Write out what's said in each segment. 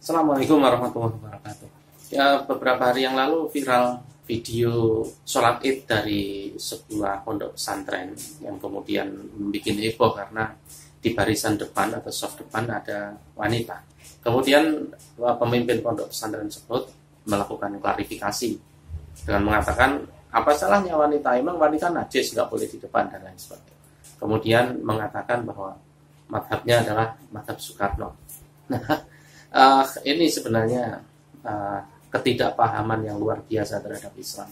Assalamualaikum warahmatullahi wabarakatuh. Ya, beberapa hari yang lalu viral video sholat id dari sebuah pondok pesantren yang kemudian membuat heboh karena di barisan depan atau soft depan ada wanita. Kemudian pemimpin pondok pesantren tersebut melakukan klarifikasi dengan mengatakan apa salahnya wanita, emang wanita najis nggak boleh di depan dan lain sebagainya. Kemudian mengatakan bahwa madhabnya adalah madhab Soekarno. Nah, ini sebenarnya ketidakpahaman yang luar biasa terhadap Islam.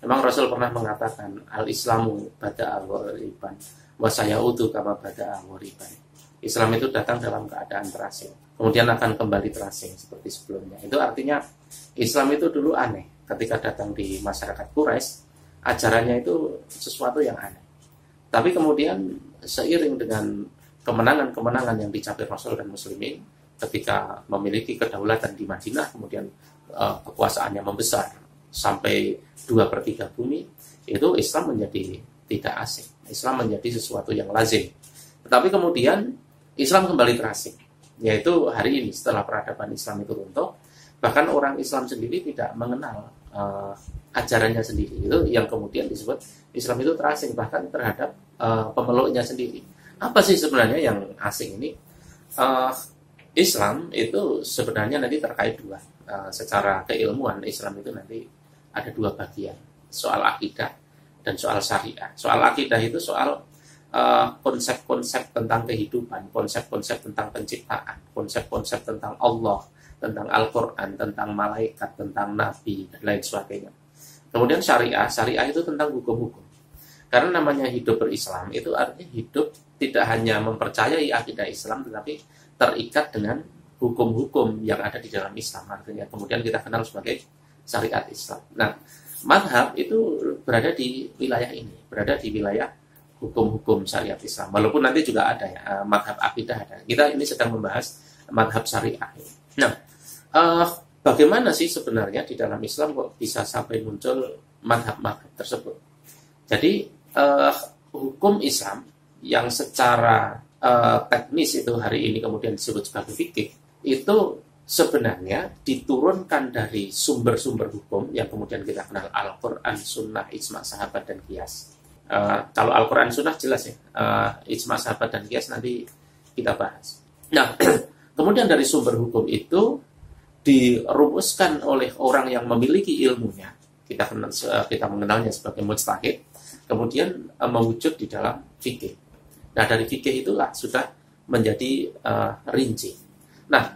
Memang Rasul pernah mengatakan al-Islamu bada'a ghoriban wa sayaudu kama bada'a ghoriban. Islam itu datang dalam keadaan terasing, kemudian akan kembali terasing seperti sebelumnya. Itu artinya Islam itu dulu aneh. Ketika datang di masyarakat Quraisy, ajarannya itu sesuatu yang aneh. Tapi kemudian seiring dengan kemenangan-kemenangan yang dicapai Rasul dan Muslimin, ketika memiliki kedaulatan di Madinah, kemudian kekuasaannya membesar sampai 2/3 bumi, itu Islam menjadi tidak asing. Islam menjadi sesuatu yang lazim. Tetapi kemudian Islam kembali terasing, yaitu hari ini setelah peradaban Islam itu runtuh, bahkan orang Islam sendiri tidak mengenal ajarannya sendiri. Itu yang kemudian disebut Islam itu terasing bahkan terhadap pemeluknya sendiri. Apa sih sebenarnya yang asing ini? Islam itu sebenarnya nanti terkait dua. Secara keilmuan Islam itu nanti ada dua bagian, soal akidah dan soal syariah. Soal akidah itu soal konsep-konsep tentang kehidupan, konsep-konsep tentang penciptaan, konsep-konsep tentang Allah, tentang Al-Quran, tentang malaikat, tentang nabi, dan lain sebagainya. Kemudian syariah itu tentang hukum-hukum. Karena namanya hidup berislam itu artinya hidup tidak hanya mempercayai akidah Islam, tetapi terikat dengan hukum-hukum yang ada di dalam Islam. Artinya kemudian kita kenal sebagai syariat Islam. Nah, madhab itu berada di wilayah ini, berada di wilayah hukum-hukum syariat Islam. Walaupun nanti juga ada ya, madhab akidah ada. Kita ini sedang membahas madhab syariah. Nah, bagaimana sih sebenarnya di dalam Islam kok bisa sampai muncul madhab-madhab tersebut? Jadi, hukum Islam yang secara teknis itu hari ini kemudian disebut sebagai fikih, itu sebenarnya diturunkan dari sumber-sumber hukum yang kemudian kita kenal Al-Quran, Sunnah, Ijma' Sahabat, dan Qiyas. Kalau Al-Quran, Sunnah jelas ya, Ijma' Sahabat, dan Qiyas nanti kita bahas. Nah, kemudian dari sumber hukum itu dirumuskan oleh orang yang memiliki ilmunya, kita mengenalnya sebagai mujtahid, kemudian mewujud di dalam fikih. Nah, dari fikih itulah sudah menjadi rinci. Nah,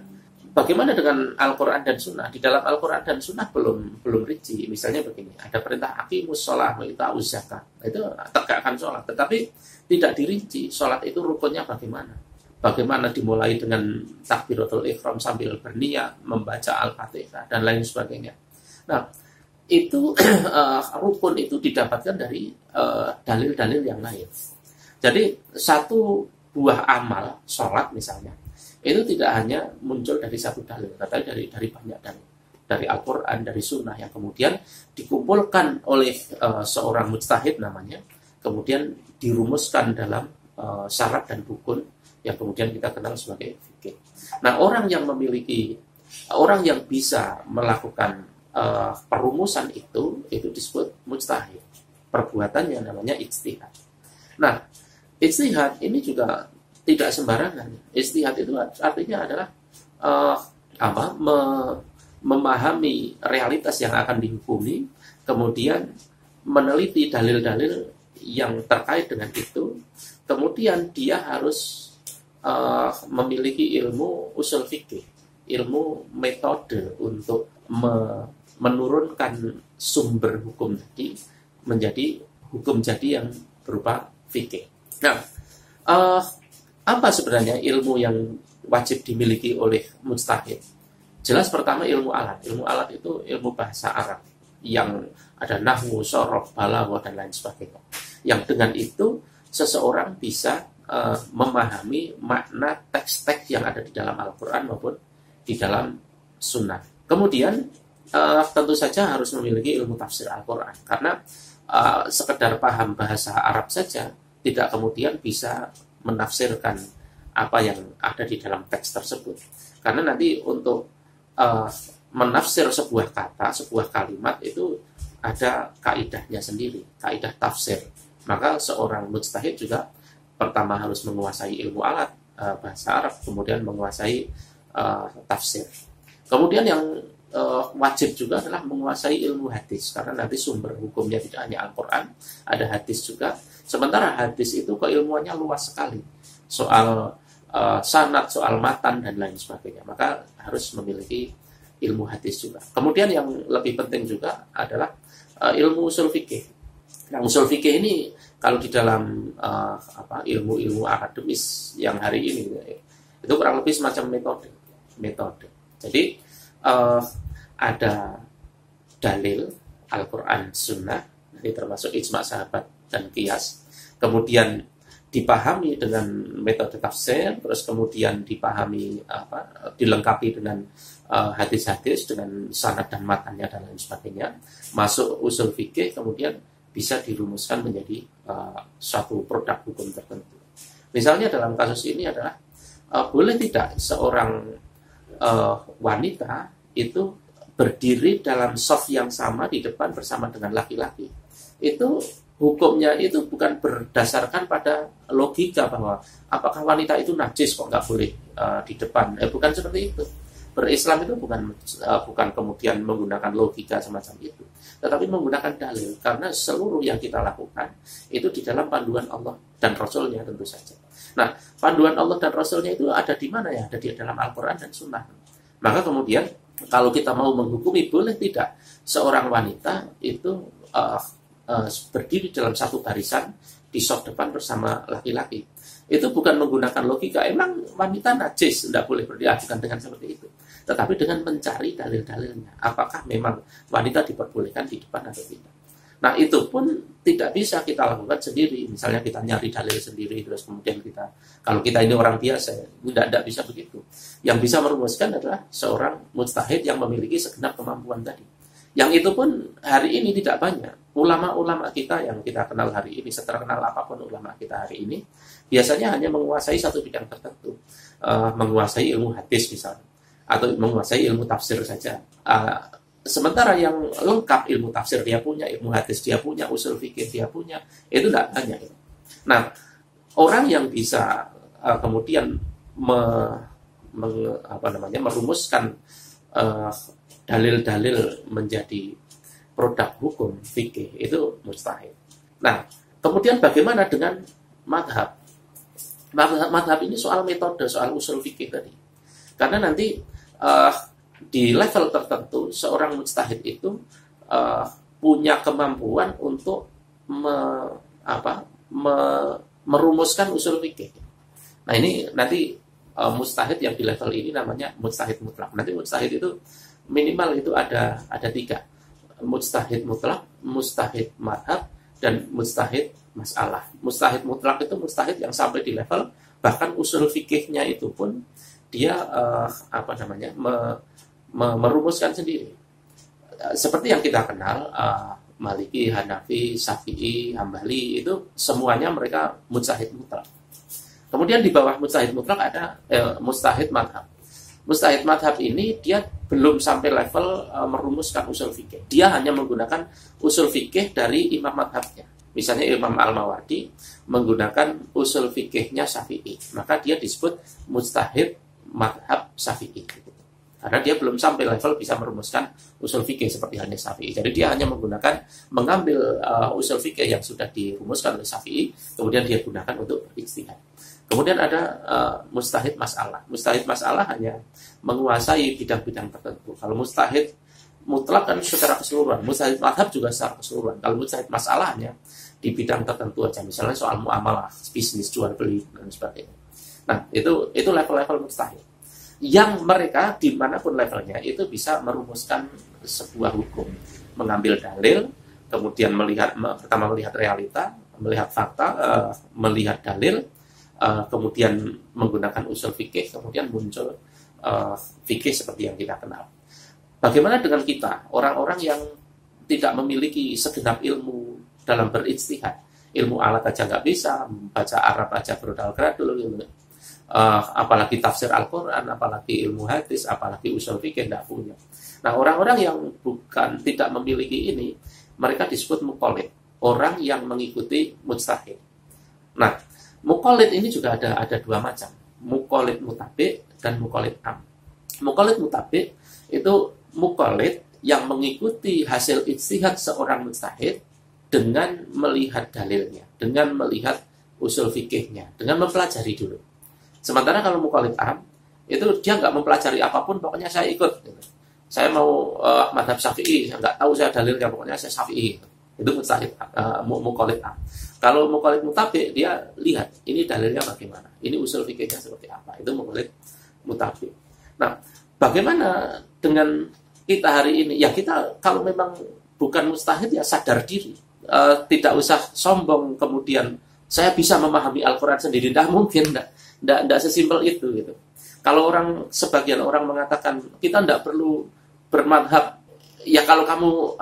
bagaimana dengan Al-Quran dan Sunnah? Di dalam Al-Quran dan Sunnah belum rinci. Misalnya begini, ada perintah aqimus sholah wa ita'uz zakat. Itu tegakkan sholat, tetapi tidak dirinci sholat itu rukunnya bagaimana. Bagaimana dimulai dengan takbiratul ihram sambil berniat, membaca Al-Fatihah, dan lain sebagainya. Nah, itu rukun itu didapatkan dari dalil-dalil yang lain. Jadi satu buah amal sholat misalnya itu tidak hanya muncul dari satu dalil, tetapi dari banyak dalil, dari Al-Quran, dari Sunnah yang kemudian dikumpulkan oleh seorang mujtahid namanya, kemudian dirumuskan dalam syarat dan rukun yang kemudian kita kenal sebagai fikih. Nah, orang yang bisa melakukan perumusan itu disebut mujtahid. Perbuatannya namanya ijtihad. Nah, ijtihad ini juga tidak sembarangan. Ijtihad itu artinya adalah memahami realitas yang akan dihukumi, kemudian meneliti dalil-dalil yang terkait dengan itu, kemudian dia harus memiliki ilmu usul fikih, ilmu metode untuk menurunkan sumber hukum tadi menjadi hukum jadi yang berupa fikih. Nah, apa sebenarnya ilmu yang wajib dimiliki oleh mujtahid? Jelas pertama ilmu alat. Ilmu alat itu ilmu bahasa Arab yang ada nahwu, shoroh, balaghah, dan lain sebagainya. Yang dengan itu seseorang bisa memahami makna teks-teks yang ada di dalam Al-Quran maupun di dalam Sunnah. Kemudian tentu saja harus memiliki ilmu tafsir Al-Quran, karena sekedar paham bahasa Arab saja tidak kemudian bisa menafsirkan apa yang ada di dalam teks tersebut. Karena nanti untuk uh, menafsir sebuah kata, sebuah kalimat itu ada kaidahnya sendiri, kaidah tafsir. Maka seorang mujtahid juga pertama harus menguasai ilmu alat bahasa Arab, kemudian menguasai tafsir. Kemudian yang wajib juga adalah menguasai ilmu hadis, karena nanti sumber hukumnya tidak hanya Al-Quran, ada hadis juga. Sementara hadis itu keilmuannya luas sekali, soal sanad, soal matan, dan lain sebagainya. Maka harus memiliki ilmu hadis juga. Kemudian yang lebih penting juga adalah ilmu usul fikih. Nah, usul fikih ini kalau di dalam ilmu-ilmu akademis yang hari ini itu kurang lebih semacam metode. Jadi ada dalil Al-Quran, Sunnah, ini termasuk ijma sahabat dan qiyas, kemudian dipahami dengan metode tafsir, terus kemudian dipahami dilengkapi dengan hadis-hadis dengan sanad dan matanya dan lain sebagainya, masuk usul fikih, kemudian bisa dirumuskan menjadi suatu produk hukum tertentu. Misalnya dalam kasus ini adalah boleh tidak seorang wanita itu berdiri dalam shaf yang sama di depan bersama dengan laki-laki. Itu hukumnya itu bukan berdasarkan pada logika bahwa apakah wanita itu najis kok nggak boleh di depan. Bukan seperti itu. Berislam itu bukan kemudian menggunakan logika semacam itu, tetapi menggunakan dalil, karena seluruh yang kita lakukan itu di dalam panduan Allah dan Rasulnya tentu saja. Nah, panduan Allah dan Rasulnya itu ada di mana ya? Ada di dalam Al-Quran dan Sunnah. Maka kemudian kalau kita mau menghukumi, boleh tidak seorang wanita itu berdiri dalam satu barisan di shaf depan bersama laki-laki. Itu bukan menggunakan logika, emang wanita najis, tidak boleh diajukan dengan seperti itu. Tetapi dengan mencari dalil-dalilnya, apakah memang wanita diperbolehkan di depan atau tidak. Nah, itu pun tidak bisa kita lakukan sendiri. Misalnya kita nyari dalil sendiri, terus kemudian kalau kita ini orang biasa, tidak bisa begitu. Yang bisa merumuskan adalah seorang mujtahid yang memiliki segenap kemampuan tadi. Yang itu pun hari ini tidak banyak. Ulama-ulama kita yang kita kenal hari ini, seterkenal apapun ulama kita hari ini, biasanya hanya menguasai satu bidang tertentu. Menguasai ilmu hadis misalnya, atau menguasai ilmu tafsir saja. Sementara yang lengkap ilmu tafsir dia punya, ilmu hadis dia punya, usul fikih dia punya, itu tidak banyak. Nah, orang yang bisa kemudian merumuskan dalil-dalil menjadi produk hukum fikih itu mustahil. Nah, kemudian bagaimana dengan madhab? Madhab ini soal metode, soal usul fikih tadi. Karena nanti di level tertentu seorang mujtahid itu punya kemampuan untuk merumuskan usul fikih. Nah, ini nanti mujtahid yang di level ini namanya mujtahid mutlak. Nanti mujtahid itu minimal itu ada 3. Mujtahid mutlak, mujtahid madhab, dan mujtahid masalah. Mujtahid mutlak itu mujtahid yang sampai di level bahkan usul fikihnya itu pun dia merumuskan sendiri. Seperti yang kita kenal, Maliki, Hanafi, Syafi'i, Hambali, itu semuanya mereka mujtahid mutlak. Kemudian di bawah mujtahid mutlak ada mujtahid madhab. Mujtahid madhab ini dia belum sampai level merumuskan usul fikih. Dia hanya menggunakan usul fikih dari imam madhabnya. Misalnya Imam Al-Mawardi menggunakan usul fikihnya Syafi'i, maka dia disebut mujtahid madhab Syafi'i. Karena dia belum sampai level bisa merumuskan usul fikih seperti halnya Syafi'i. Jadi dia hanya mengambil usul fikih yang sudah dirumuskan oleh Syafi'i, kemudian dia gunakan untuk ijtihad. Kemudian ada mujtahid masalah. Mujtahid masalah hanya menguasai bidang-bidang tertentu. Kalau mujtahid mutlak kan secara keseluruhan. Mujtahid madhab juga secara keseluruhan. Kalau mujtahid masalahnya di bidang tertentu aja. Misalnya soal muamalah, bisnis, jual beli dan sebagainya. Nah, itu level-level mujtahid. Yang mereka dimanapun levelnya itu bisa merumuskan sebuah hukum. Mengambil dalil, kemudian pertama melihat realita, melihat fakta, melihat dalil, kemudian menggunakan usul fikih, kemudian muncul fikih seperti yang kita kenal. Bagaimana dengan kita, orang-orang yang tidak memiliki segenap ilmu dalam berijtihad, ilmu alat aja nggak bisa, baca Arab aja brodal gradul gitu. apalagi tafsir Al-Quran, apalagi ilmu hadis, apalagi usul fikih, tidak punya. Nah, orang-orang yang tidak memiliki ini, mereka disebut muqallid, orang yang mengikuti mujtahid. Nah, muqallid ini juga ada dua macam, muqallid mutabi dan muqallid am. Muqallid mutabi itu muqallid yang mengikuti hasil ijtihad seorang mujtahid dengan melihat dalilnya, dengan melihat usul fikihnya, dengan mempelajari dulu. Sementara kalau muqallid am, itu dia nggak mempelajari apapun, pokoknya saya ikut. Saya mau madhab syafi'i, nggak tahu saya dalilnya, pokoknya saya syafi'i. Itu mujtahid, muqallid am. Kalau muqallid mutabi, dia lihat, ini dalilnya bagaimana, ini usul fikihnya seperti apa. Itu muqallid mutabi. Nah, bagaimana dengan kita hari ini? Ya kita kalau memang bukan mujtahid, ya sadar diri. Tidak usah sombong kemudian saya bisa memahami Al-Quran sendiri. Tidak mungkin, tidak sesimpel itu gitu. Kalau sebagian orang mengatakan kita tidak perlu bermadhab, ya kalau kamu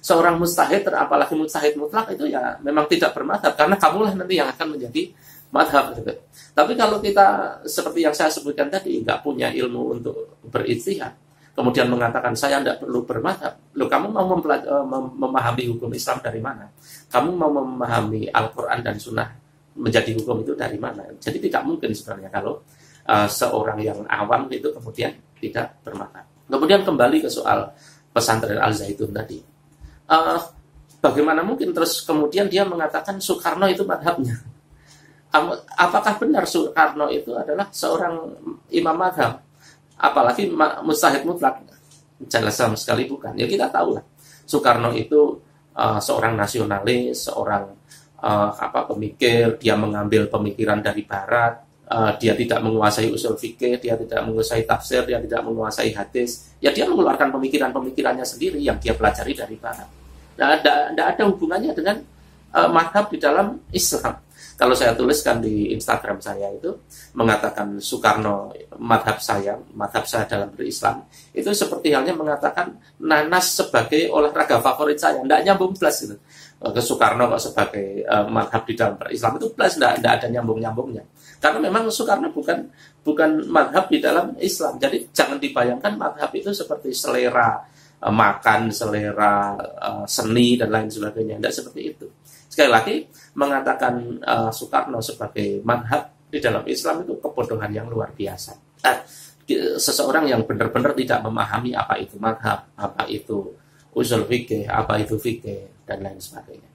seorang mujtahid, apalagi mujtahid mutlak, itu ya memang tidak bermadhab, karena kamulah nanti yang akan menjadi madhab gitu. Tapi kalau kita seperti yang saya sebutkan tadi, nggak punya ilmu untuk berijtihad, kemudian mengatakan saya tidak perlu bermadhab, loh, kamu mau memahami hukum Islam dari mana? Kamu mau memahami Al-Quran dan Sunnah menjadi hukum itu dari mana? Jadi tidak mungkin sebenarnya kalau seorang yang awam itu kemudian tidak bermadhab. Kemudian kembali ke soal pesantren Al-Zaitun tadi. Bagaimana mungkin terus kemudian dia mengatakan Soekarno itu madhabnya? Apakah benar Soekarno itu adalah seorang imam madhab? Apalagi mujtahid mutlak? Jelas sama sekali bukan. Ya kita tahu lah, Soekarno itu seorang nasionalis, seorang pemikir. Dia mengambil pemikiran dari Barat. Dia tidak menguasai usul fikih, dia tidak menguasai tafsir, dia tidak menguasai hadis. Ya dia mengeluarkan pemikiran-pemikirannya sendiri yang dia pelajari dari Barat. Nah, tidak ada hubungannya dengan madhab di dalam Islam. Kalau saya tuliskan di Instagram saya itu mengatakan Soekarno madhab saya dalam berislam, itu seperti halnya mengatakan nanas sebagai olahraga favorit saya. Tidak nyambung plus gitu. Ke Soekarno kok sebagai madhab di dalam berislam itu plus, tidak ada nyambung-nyambungnya. Karena memang Soekarno bukan madhab di dalam Islam. Jadi jangan dibayangkan madhab itu seperti selera makan, selera seni dan lain sebagainya. Tidak seperti itu. Sekali lagi, mengatakan Soekarno sebagai madhab di dalam Islam itu kebodohan yang luar biasa. Seseorang yang benar-benar tidak memahami apa itu madhab, apa itu usul fikih, apa itu fikih, dan lain sebagainya.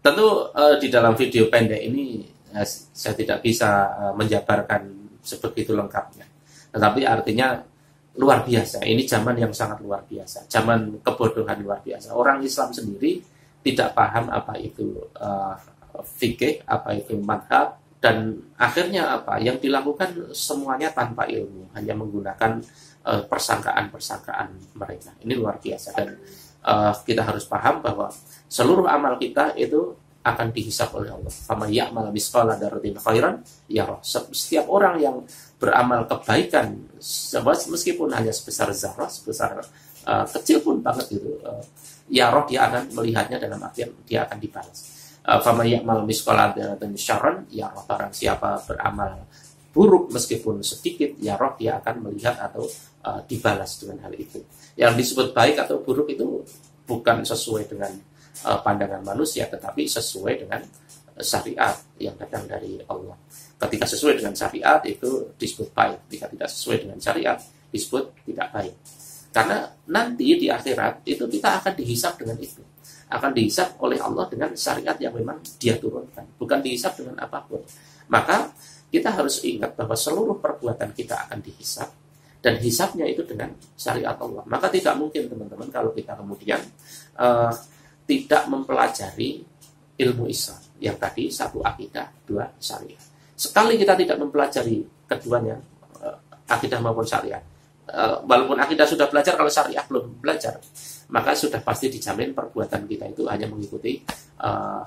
Tentu di dalam video pendek ini saya tidak bisa menjabarkan sebegitu lengkapnya. Tetapi artinya luar biasa. Ini zaman yang sangat luar biasa. Zaman kebodohan luar biasa. Orang Islam sendiri tidak paham apa itu fikih, apa itu madhab, dan akhirnya apa yang dilakukan semuanya tanpa ilmu, hanya menggunakan persangkaan-persangkaan mereka. Ini luar biasa, dan kita harus paham bahwa seluruh amal kita itu akan dihisab oleh Allah. Faman ya'mal misqala dzarratin khairan yarah. Setiap orang yang beramal kebaikan meskipun hanya sebesar zarah, sebesar kecil pun banget gitu, ya roh dia akan melihatnya, dalam artian dia akan dibalas. Faman ya'mal misqala dzarratin syarran yarah. Barang siapa beramal buruk meskipun sedikit, ya roh dia akan melihat atau dibalas dengan hal itu. Yang disebut baik atau buruk itu bukan sesuai dengan pandangan manusia, tetapi sesuai dengan syariat yang datang dari Allah. Ketika sesuai dengan syariat itu disebut baik, ketika tidak sesuai dengan syariat disebut tidak baik. Karena nanti di akhirat itu kita akan dihisab dengan itu, akan dihisab oleh Allah dengan syariat yang memang Dia turunkan, bukan dihisab dengan apapun. Maka kita harus ingat bahwa seluruh perbuatan kita akan dihisab, dan hisabnya itu dengan syariat Allah. Maka tidak mungkin teman-teman kalau kita kemudian tidak mempelajari ilmu Islam yang tadi, satu akidah, dua syariat. Sekali kita tidak mempelajari keduanya, akidah maupun syariat, walaupun akidah sudah belajar, kalau syariat belum belajar, maka sudah pasti dijamin perbuatan kita itu hanya mengikuti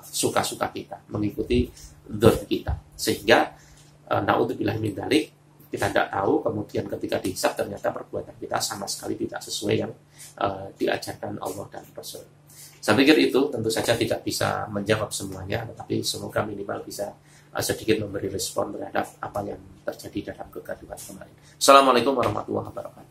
suka-suka kita, mengikuti dzon kita, sehingga naudzubillah min dzalik, kita tidak tahu kemudian ketika dihisab ternyata perbuatan kita sama sekali tidak sesuai yang diajarkan Allah dan Rasul. Saya pikir itu tentu saja tidak bisa menjawab semuanya, tetapi semoga minimal bisa sedikit memberi respon terhadap apa yang terjadi dalam kegaduhan kemarin. Assalamualaikum warahmatullahi wabarakatuh.